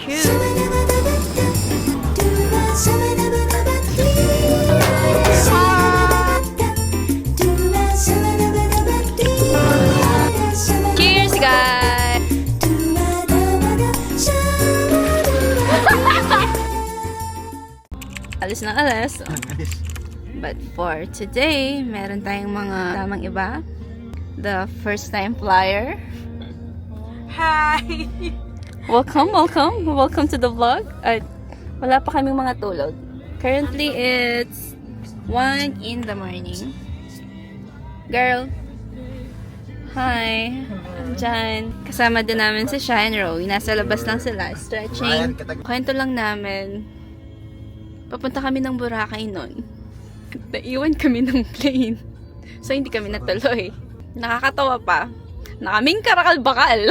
shoes. Cheers, guys! Alis na alis. But for today, meron tayong mga tamang iba. The first time flyer. Hi! Welcome to the vlog. At wala pa kaming mga tulog. Currently, it's 1 in the morning. Girl. Hi. Diyan. Kasama din namin si Shine Roy. Nasa labas lang sila. Stretching. Kwento lang namin. Papunta kami ng Boracay nun. Naiwan kami ng plane. So, hindi kami natuloy. Nakakatawa pa. Na kaming karakal-bakal.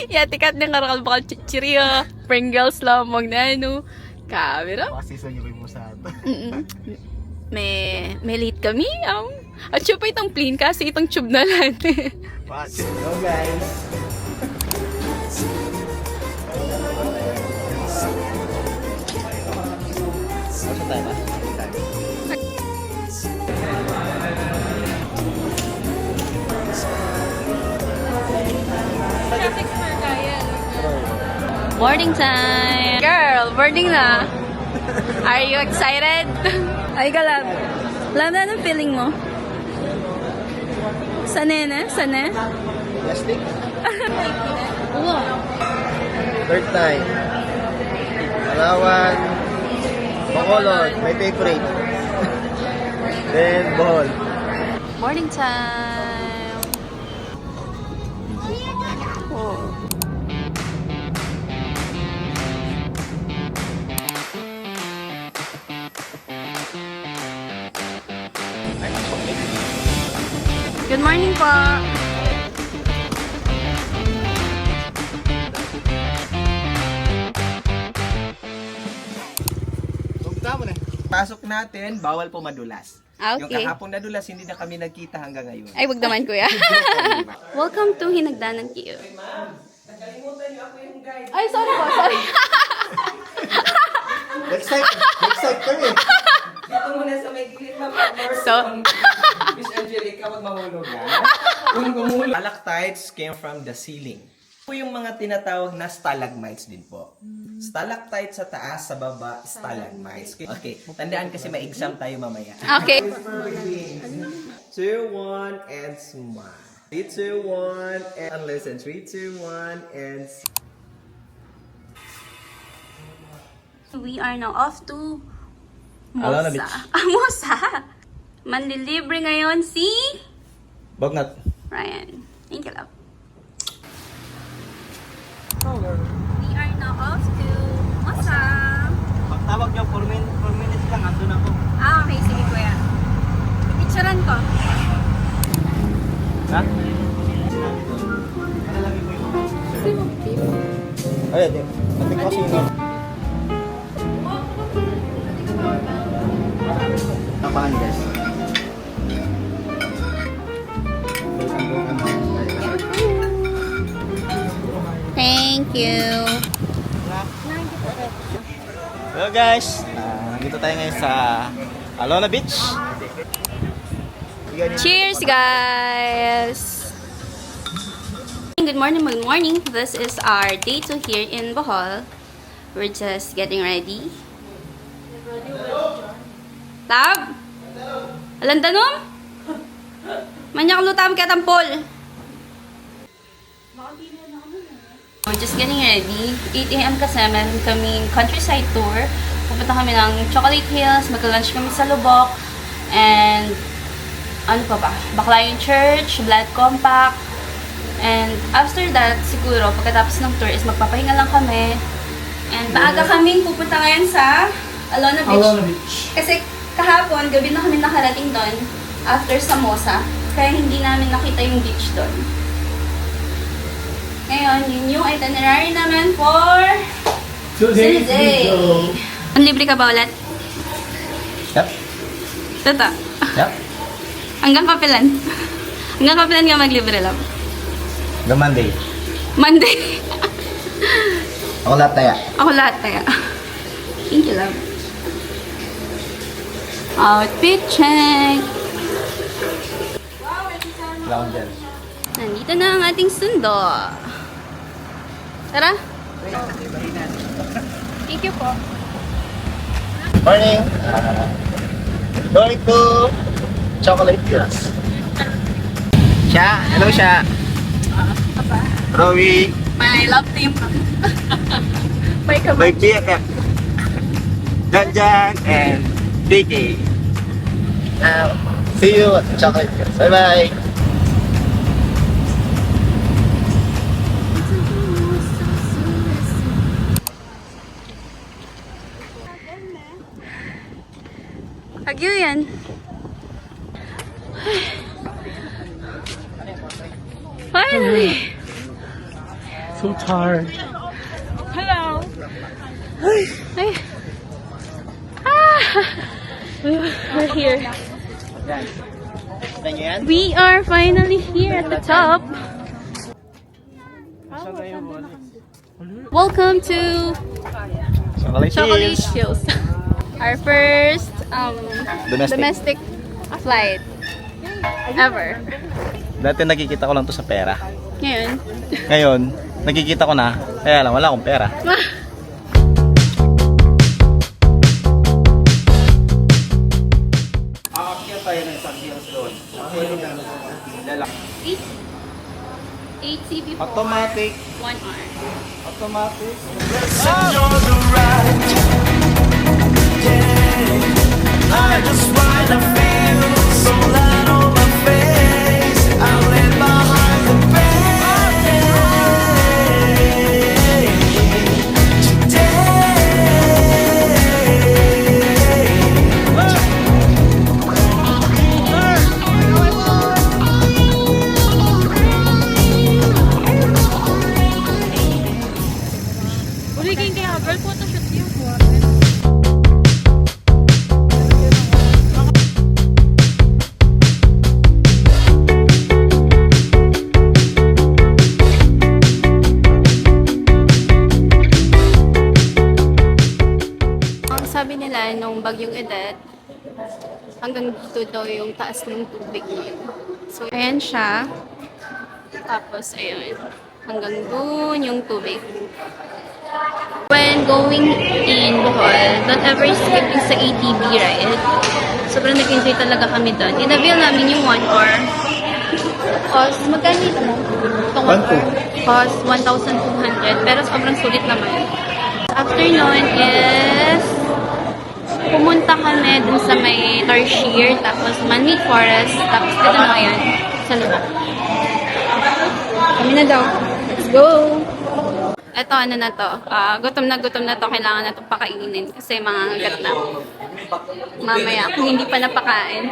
Tikat ng karakal-bakal. Chichiria. Pringles lang. Magnano. Camera. Pakasisa niyo mo sa ato. May late kami. At siya pa itong plane kasi itong tube na lang. Hello guys. Masa tayo ba? Boarding time! Girl, boarding na! Are you excited? Ay, galab. Alam na anong feeling mo? Sana? Plastic? Oo. Third time. Palawan. Bacolod. My favorite. Then, Bohol. Boarding time! Oh. Good morning po! Pasok natin, bawal po madulas. Yung Okay. kahapon nadulas, hindi na kami nagkita hanggang ngayon. Ay, wag naman kuya. Welcome to Hinagdanan Q. Ay, sorry po, sorry. Next time kami. Dito muna sa may gilid na So, Miss Angelica, wag mahulog ha. Stalactites came from the ceiling. Po yung mga tinatawag na stalagmites din po. Stalactites sa taas, sa baba, stalagmites. Okay, tandaan kasi may exam tayo mamaya. okay. 2, 1, and smile. 3, 2, 1, and listen. 3, 2, 1, and We are now off to Alona Mosa. Beach. Mosa! Manlilibre ngayon si Bognat. Ryan. Thank you, love. We are now off to Mosa. Pagtawag niyo, 4 minutes lang, andun ako. Okay, sige kuya. Picturean ko. Ha? Ay, ate. Ate ko kasi yun. Tapahan, guys. Thank you. Hello guys, nandito tayo ngayon sa Alona Beach. Cheers, guys! Good morning. This is our day 2 here in Bohol. We're just getting ready. Tab? Alam danom? Manyak lutam katampol. We're just getting ready. 8 a.m. kasi meron kaming countryside tour. Pupunta kami ng Chocolate Hills, mag-lunch kami sa Lubok, and ano pa ba? Baclayon Church, Blood Compact, and after that, siguro, pagkatapos ng tour is magpapahinga lang kami. And maaga kaming pupunta ngayon sa Alona Beach. Kasi kahapon, gabi na kami nakarating doon after Samosa. Kaya hindi namin nakita yung beach doon. Ngayon, yun yung itinerary naman for today. Libre ka ba ulit? Yep. Tata. Yep. Hanggang kapilan. Hanggang kapilan ka maglibre lang. The Monday. Monday. Ako lahat taya. Ako lahat kaya. Thank you, love. Outfit check. Lounger. Nandito na ang ating sundo. Tara. Thank you po. Morning! Going to Chocolate Hills. Siya! Hello siya! Rowie! My love team. May My BFF! Janjan and Vicky! See you at Chocolate Hills. Bye-bye! Hagyo yan. Finally! So tired. Hello! Ay. Ah! We're here. We are finally here at the top. Welcome to Chocolate Hills. Our first domestic flight ever. Dati nakikita ko lang to sa pera. Ngayon. Ngayon, nakikita ko na, kaya lang wala akong pera. Aakyat tayo ng isang hills doon. 8 CB4. Automatic. 1 hour. Automatic. I just wanna feel so light on my face. I live behind the pain Uli kaya girl photoshoot yun. Sabi nila nung bagyong Edith, hanggang dito daw yung taas ng tubig niya. So, ayan siya. Tapos, ayun. Hanggang doon yung tubig. When going in Bohol, don't ever skip yung sa ATV ride. Sobrang nag-enjoy talaga kami doon. In-avail namin yung 1 hour. Cost, magkano ito mo? 1,200. Cost 1,200. Pero sobrang sulit naman. After nun is pumunta kami dun sa may Tarsier, tapos Manmit Forest, tapos dito na ngayon sa lubak. Kami na daw. Let's go! Ito, ano na to? Gutom na to. Kailangan na itong pakainin kasi mga agat na. Mamaya, kung hindi pa napakain.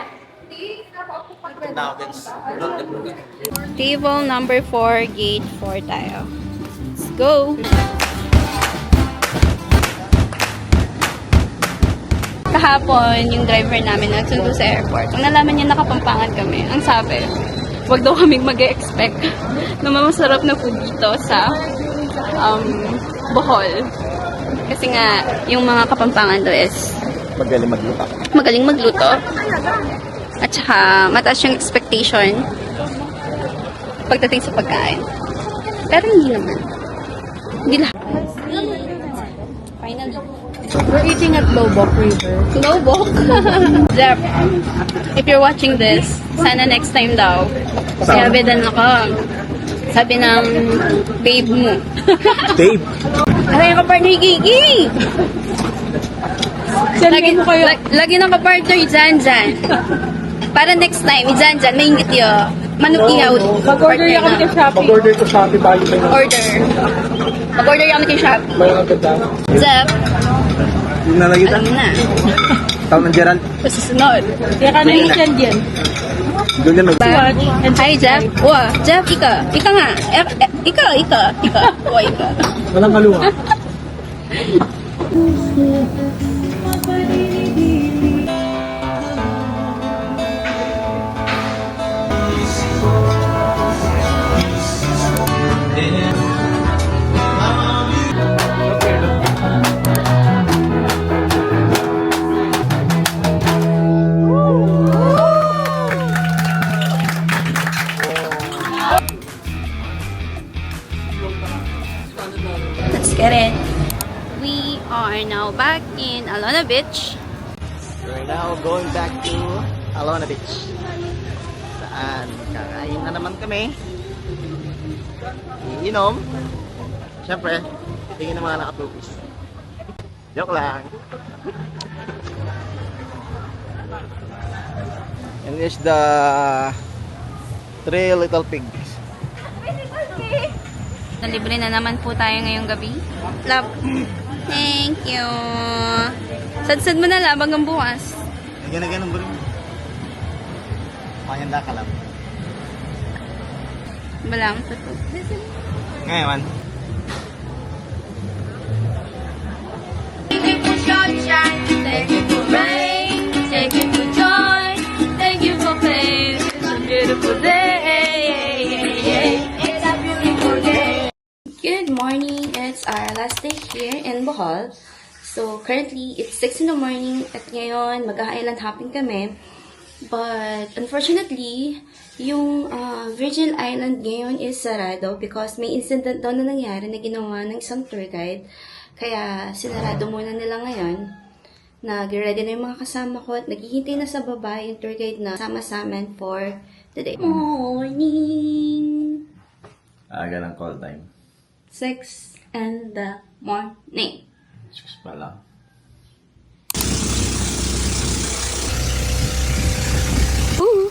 Table number 4, gate 4 tayo. Let's go! Kahapon, yung driver namin nagsundo sa airport. Kung nalaman niya nakapampangan kami, ang sabi, wag daw kaming mag-expect na masarap na food dito sa Bohol. Kasi nga, yung mga kapampangan doon is magaling magluto. At saka, mataas yung expectation pagdating sa pagkain. Pero hindi naman. Hindi lahat. Finally. We're eating at Lobok River. Lobok? Zep, if you're watching this, sana next time daw. Siyabedan ako. Sabi ng babe mo. Babe! Aray ka partner, Gigi! Lagi ng ka-partner, Janjan. Para next time, Janjan, may ingit yun. Manok ihaw. Mag-order yung kami kay Shopee. Mag-order ko Shopee bago tayo. Order. Mag-order yung kami kay Shopee. May mga ganda. Zep, Yung nalagita? alam na. Tawag ng Gerald. Susunod. Kaya ka na-eat yan. Doon na mag- Hi, Jeff. Wow, Jeff, ika. Ika nga. Ika. O, ika. Walang kaluwa. get it. We are now back in Alona Beach. We're now going back to Alona Beach. Saan? Kakain na naman kami. Iinom. Siyempre, tingin ng mga nakatupis. Joke lang. And this the Three Little Pigs. Nalibre na naman po tayo ngayong gabi. Love. Thank you. Sad-sad mo na labang ang bukas. Ganun ba rin? Mahanda ka lang. Balang. Ngayon. Thank you for sunshine. Thank you for rain. Thank you for joy. Thank you for pain. It's a beautiful day. It's a beautiful day. Good morning. It's our last day here in Bohol. So, currently, it's 6 in the morning at ngayon, mag-island hopping kami. But, unfortunately, yung Virgin Island ngayon is sarado because may incident daw na nangyari na ginawa ng isang tour guide. Kaya, sinarado muna nila ngayon. Nag-ready na yung mga kasama ko at naghihintay na sa baba yung tour guide na sama-sama for today. Morning! Aga ng call time. 6 in the morning. 6 pa lang. Ooh.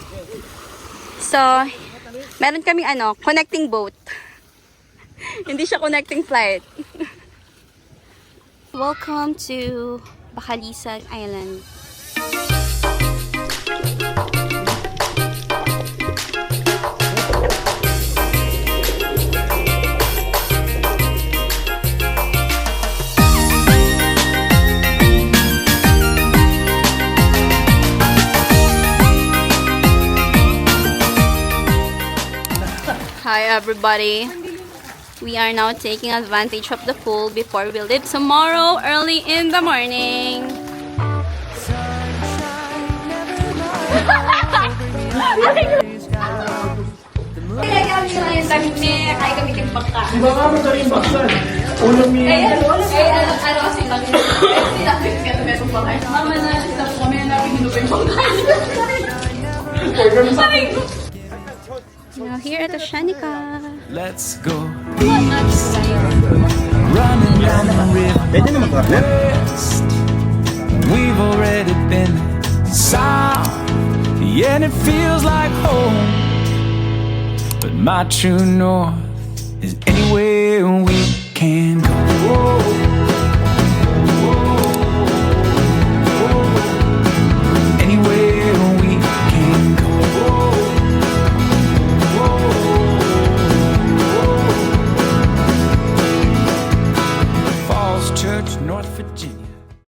So, meron kaming connecting boat. Hindi siya connecting flight. Welcome to Bacalisag Island. Hi everybody. We are now taking advantage of the pool before we leave tomorrow early in the morning. Now here at the Shanika. Let's go running down the river west. We've already been south, yeah, and it feels like home. But my true north is anywhere we can go.